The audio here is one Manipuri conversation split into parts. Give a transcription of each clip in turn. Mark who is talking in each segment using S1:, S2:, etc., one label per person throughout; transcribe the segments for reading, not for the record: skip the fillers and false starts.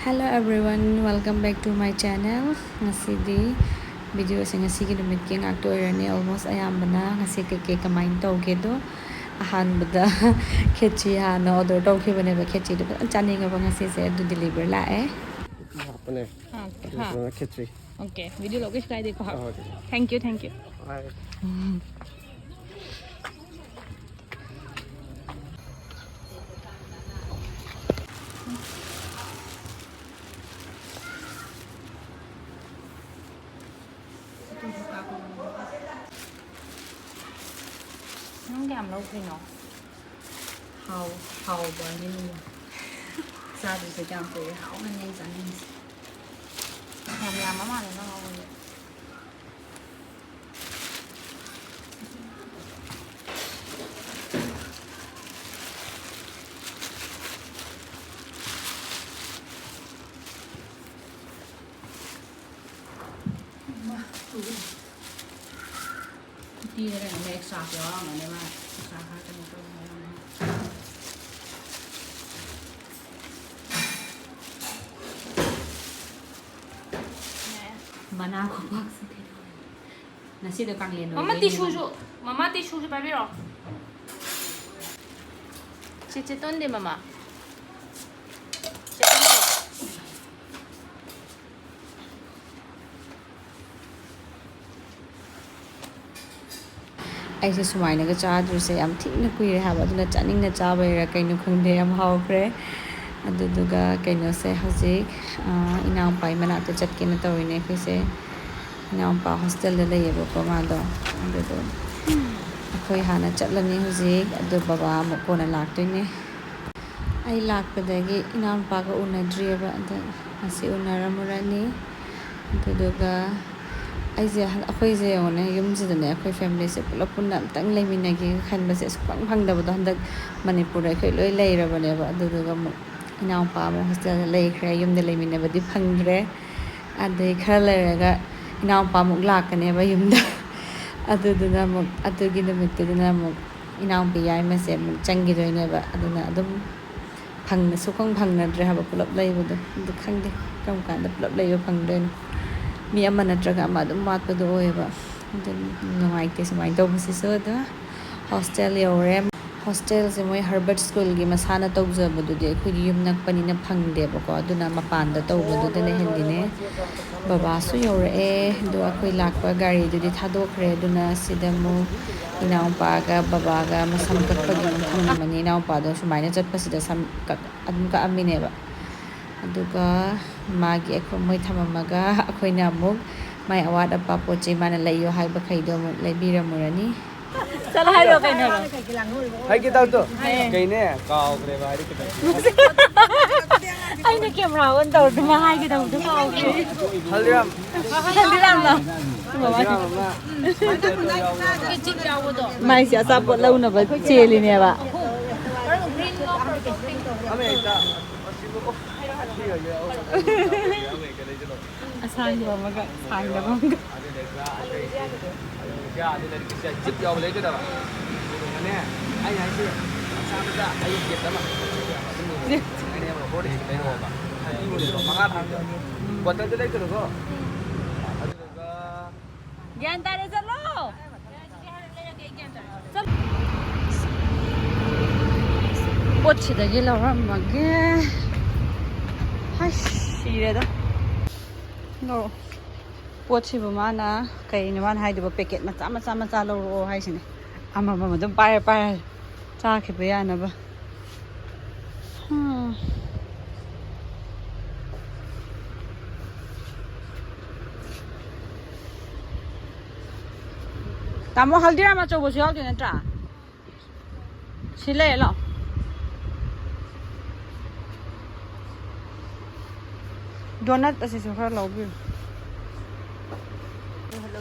S1: Hello everyone, welcome back to my channel. Ngasi di video sa ngasi ginamit king actor ni almost ayambana ngasi ke kamain tawge do ahanbada khechri hana order tawge bane ba khechri do chani nga ba ngasi se do deliver la
S2: अपने
S3: हाँ
S2: खिचड़ी
S3: ओके वीडियो लोकेश का देखो हाँ thank you nó làm lâu khi nó hầu hầu bởi như ra thì phải làm phải hảo nên nhanh dẫn làm mà nó ngon rồi đi đây là mẹ sạc đó mà nếu mà sạc hai trăm một
S1: Mana ko box nasi do kang leno
S3: mama tissue cho baby rồi chị tôn đi mama
S1: ai se sumai na ga cha du se am thik na kui re ha ba du na chaning na cha bai ra kai nu khung de am hau pre adu du ga kai no se haji inang pai mana to chat ke na to ne khi se inang pa hostel le ye ba ko ma do adu do khoi ha na chat la ni haji adu baba mo ko na lak toi ne ai lakpadagi inang pa ga una dri ba adu asi una ramurani adu du ga aise akhoi je one yum ji ne akhoi family se pulap punna tang leimina gi khan ba se pang phang da ba handak manipur ai khoi loi lei ra ba ne ba adu ga mu inaw pa mo hostel lei khre yum de leimina ba di phang re adai khar le ga inaw pa mu lak ka ne ba yum da adu du na mu adu gi ne mit du na mu inaw bi yai ma se mu chang gi doi ne ba adu na adum phang na su khong phang na re ha ba pulap lei ba du khang de kam ka da pulap lei ba phang de mi ama natraga ama dum mat pa do eba den ngai te samai do basi so da hostel yore hostel se moi Harvard school gi masana tawja bu de khu yum nak pani na phang de ba ko aduna mapan da taw bu de ne hendi ne baba su yore e do akhoi lak pa gari du di thadok re aduna sidamu inaw pa ga baba ga masam kat pa gi thang mani inaw pa do sumai na chat pa sida sam kat adum ka amine ba aduga magi akhoi moi thamamaga akhoi na muk mai awat apa poche mana laiyo hai ba khaido mu laibira murani
S3: चलो हाय लो कहीं ना
S2: हाय के दाव तो कहीं ने काव करे बाहरी के
S3: ai này kiểm ra ơn đầu mà hai cái đầu thứ hai
S2: Haldiram
S3: ना mai sẽ sắp bữa lâu nữa với chê lên nè bạn sang giờ mà cái sang đó không
S2: ya ada dari kisah chip jauh boleh itu dah pak mana ayah itu sama saja ayah chip dah mak ini yang boleh kita ini apa ini boleh mangat buat itu lagi tu kok
S3: gian tay đi chân lô bột chỉ để cái lẩu răm mà cái hay xì đấy đó no bột chỉ bữa mà na cái này mà hai đứa packet mà cha lâu hay gì này mà đâm bay cha cái bây giờ nó ba tao mua haldi mà cho bố cháu thì nó trả xí lệ lọ donut así se fue lâu bien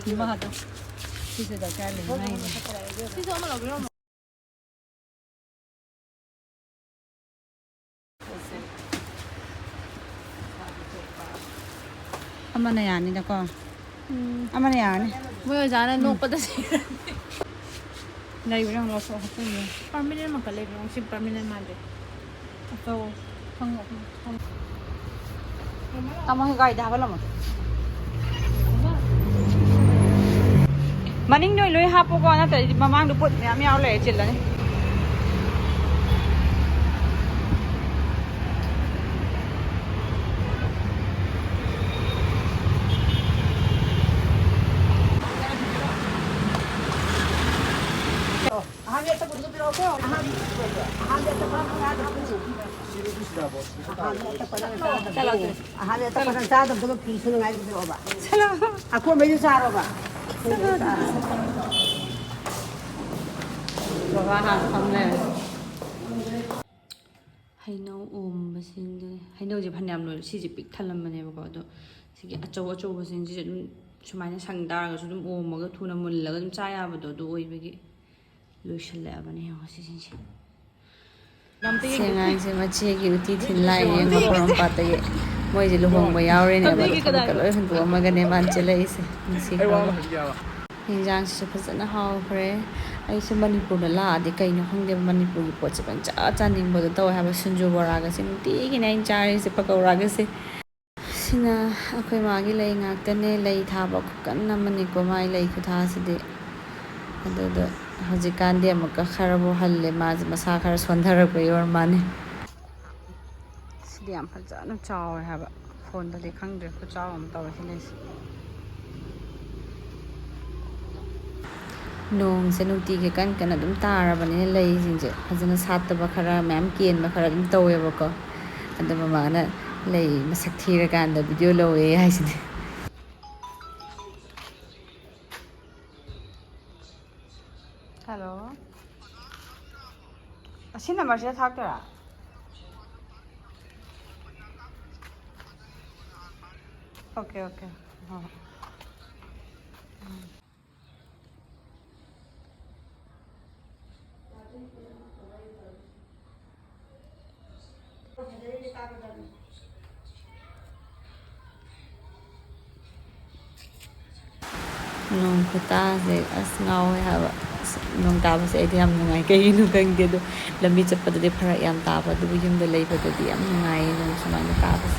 S3: nhưng mà đâu thì sẽ đặt cái này này thì sao mà lâu bien ama na yan nila ko ama na yan
S1: mo jana no pa da si
S3: Đây cũng đang lo sợ học cái gì.
S1: permanent mà cái lấy nó sim permanent mà đấy.
S3: Đâu không. Tama cái gai dah balam. Maning noi loi hapo ko na tadi mamang duput miam miau le cil lah ni.
S4: Aku baju saro ba.
S3: Baba han tham le. Hainau basing hainau je phanam loi si je pik thalam mane ba ko do sigi achau basing je dum sumaina sangdar ga dum maga thuna mul la dum cha ya ba do do oi bagi lotion le ba ne ha si sin si
S1: Sengang se machi gi uti thin lai ye ngo prom pat ye moi je luhong ba yaw re ne ba ka loi hun tu ma ga ne ban che lai se si ko hinjang se phasana haw khre ai se manipur la la de kai no hong de manipur gi pot se ban cha cha ning ba to ha ba sunju bora ga se ti gi nai cha re se pakora ga se sina akhoi ma gi lai ngak ta ne lai tha ba kan na mani ko mai lai khu tha se de ado Hajikan dia maka kharabu halle maz masa khar sondharak ba yor mane
S3: sidiam phajana chaw ha ba phone da de khang de ko chaw am taw si nei
S1: nong se nu ti ke kan kan adum tara ba ne lei jing je hajana sat ba khara mem kien ba khara dum towe ba ko ado ba ma na lei masak thira kan da video lo e hai sin
S3: hello asin number se thak ta okay okay ha
S1: nong khuta se as ngau ha ba nong ta ba se ti am ngai ke nu kan de do lami chap pa de phara yam ta ba du yum de lei ba de am ngai nong sma na ta ba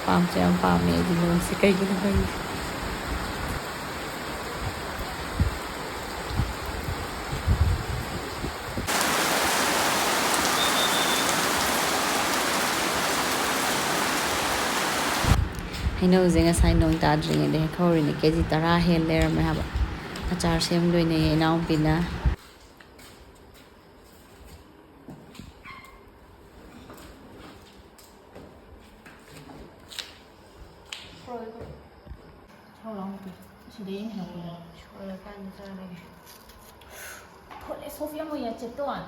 S1: pam che am pam me di nong se kai nu kan hainau zenga sai nong ta dring de khori ni keji tara hel ler me ha ba achar sem loi ne naw pina
S5: Sofia mo ya cetuan.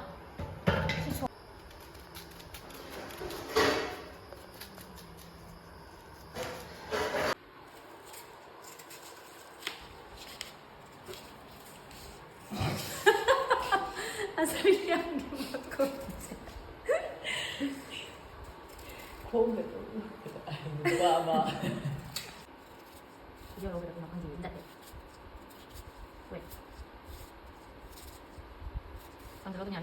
S5: Asal yang dimakan. Không được. Ba. Giờ rồi nó không gì đấy. Wait. Con thử nhận.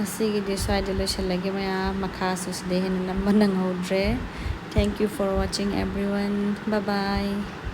S1: asigi de sai de lo shalage maya makha sus de hin nam manang hodre thank you for watching everyone bye bye